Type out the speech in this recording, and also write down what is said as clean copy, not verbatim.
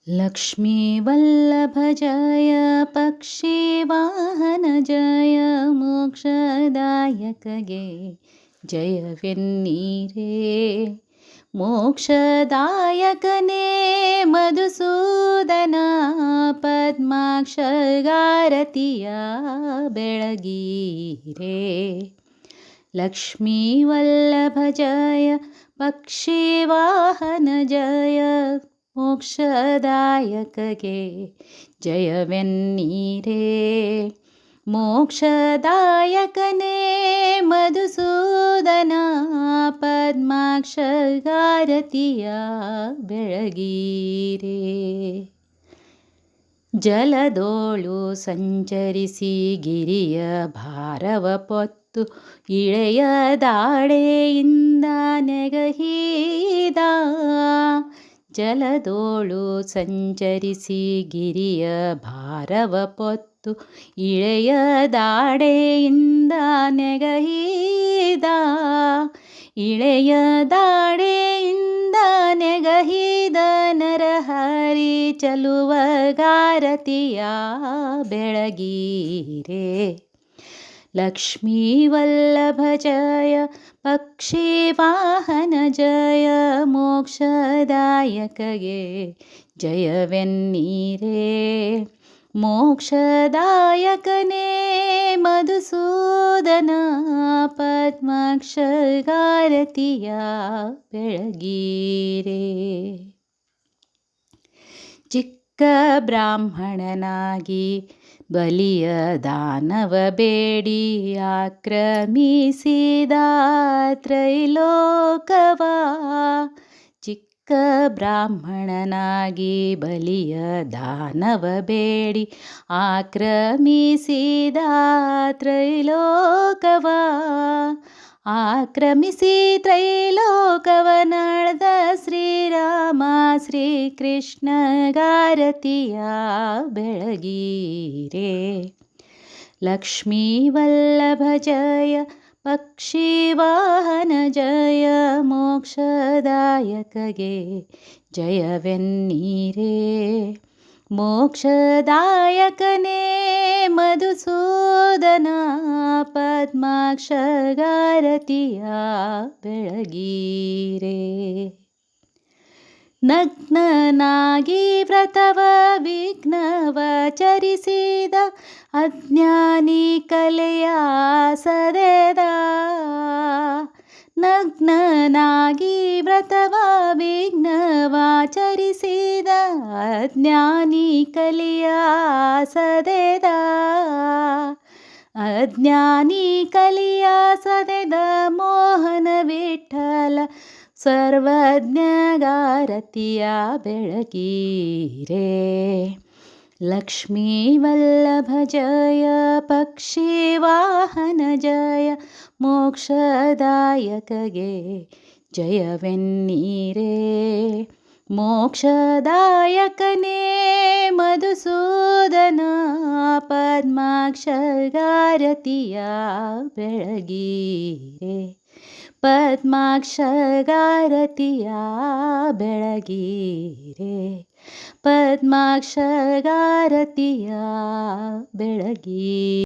ಲಕ್ಷ್ಮೀವಲ್ಲಭ ಜಯ ಪಕ್ಷಿವಾಹನ ಜಯ ಮೋಕ್ಷದಾಯಕಗೆ ಜಯವೆನ್ನೀರೇ. ಮೋಕ್ಷದಾಯಕನೇ ಮಧುಸೂದನ ಪದ್ಮಾಕ್ಷಗಾರತಿಯ ಬೆಳಗೀರೇ. ಲಕ್ಷ್ಮೀವಲ್ಲಭ ಜಯ ಪಕ್ಷಿವಾಹನ ಜಯ ಮೋಕ್ಷದಾಯಕಗೆ ಜಯವೆನ್ನೀರೇ. ಮೋಕ್ಷದಾಯಕನೇ ಮಧುಸೂದನ ಪದ್ಮಾಕ್ಷಗಾರತಿಯ ಬೆಳಗೀರೇ. ಜಲದೋಳು ಸಂಚರಿಸಿ ಗಿರಿಯ ಭಾರವ ಪೊತ್ತು ಇಳೆಯ ದಾಡೆಯಿಂದ ನೆಗಹಿದ. ಜಲದೋಳು ಸಂಚರಿಸಿ ಗಿರಿಯ ಭಾರವ ಪೊತ್ತು ಇಳೆಯ ದಾಡೆಯಿಂದ ನೆಗಹಿದ. ಇಳೆಯ ದಾಡೆಯಿಂದ ನೆಗಹಿದ ನರಹರಿ ಚಲುವಗಾರತಿಯ ಬೆಳಗೀರೇ. ಲಕ್ಷ್ಮೀವಲ್ಲಭ ಜಯ ಪಕ್ಷಿವಾಹನ ಜಯ ಮೋಕ್ಷದಾಯಕಗೆ ಜಯವೆನ್ನೀರೇ. ಮೋಕ್ಷದಾಯಕನೇ ಮಧುಸೂದನ ಪದ್ಮಾಕ್ಷಗಾರತಿಯ ಬೆಳಗೀರೇ. ಚಿಕ್ಕ ಬ್ರಾಹ್ಮಣನಾಗಿ ಬಲಿಯ ದಾನವ ಬೇಡಿ ಆಕ್ರಮಿಸಿದ ತ್ರೈಲೋಕವ. ಚಿಕ್ಕ ಬ್ರಾಹ್ಮಣನಾಗಿ ಬಲಿಯ ದಾನವ ಬೇಡಿ ಆಕ್ರಮಿಸಿದ ತ್ರೈಲೋಕವ. ಆಕ್ರಮಿಸಿ ತ್ರೈಲೋಕವನಾಳ್ದ ಶ್ರೀರಾಮ ಶ್ರೀಕೃಷ್ಣಗಾರತಿಯ ಬೆಳಗೀರೇ. ಲಕ್ಷ್ಮೀವಲ್ಲಭ ಜಯ ಪಕ್ಷಿವಾಹನ ಜಯ ಮೋಕ್ಷದಾಯಕಗೆ ಜಯವೆನ್ನೀರೇ. ಮೋಕ್ಷದಾಯಕನೇ ಮಧುಸೂದನ ಪದ್ಮಾಕ್ಷಗಾರತಿಯ ಬೆಳಗೀರೇ. ನಗ್ನನಾಗಿ ವ್ರತವ ವಿಘ್ನವ ಚರಿಸಿದ ಅಜ್ಞಾನಿ ಕಲೆಯ ಸದೆದ. ನಗ್ನನಾಗಿ ವ್ರತವ ವಿಘ್ನವಾಚರಿಸಿದ ಅಜ್ಞಾನಿ ಕಲಿಯ ಸದೆದ. ಅಜ್ಞಾನಿ ಕಲಿಯ ಸದೆದ ಮೋಹನ ವಿಠಲ ಸರ್ವಜ್ಞಗಾರತಿಯ ಬೆಳಗೀರೇ. ಲಕ್ಷ್ಮೀವಲ್ಲಭ ಜಯ ಪಕ್ಷಿವಾಹನ ಜಯ ಮೋಕ್ಷದಾಯಕಗೆ ಜಯವೆನ್ನೀರೇ. ಮೋಕ್ಷದಾಯಕನೇ ಮಧುಸೂದನ ಪದ್ಮಾಕ್ಷಗಾರತಿಯ ಬೆಳಗೀರೇ. ಪದ್ಮಾಕ್ಷಗಾರತಿಯ ಬೆಳಗೀರೇ. ಪದ್ಮಾಕ್ಷಗಾರತಿಯ ಬೆಳಗೀರೇ.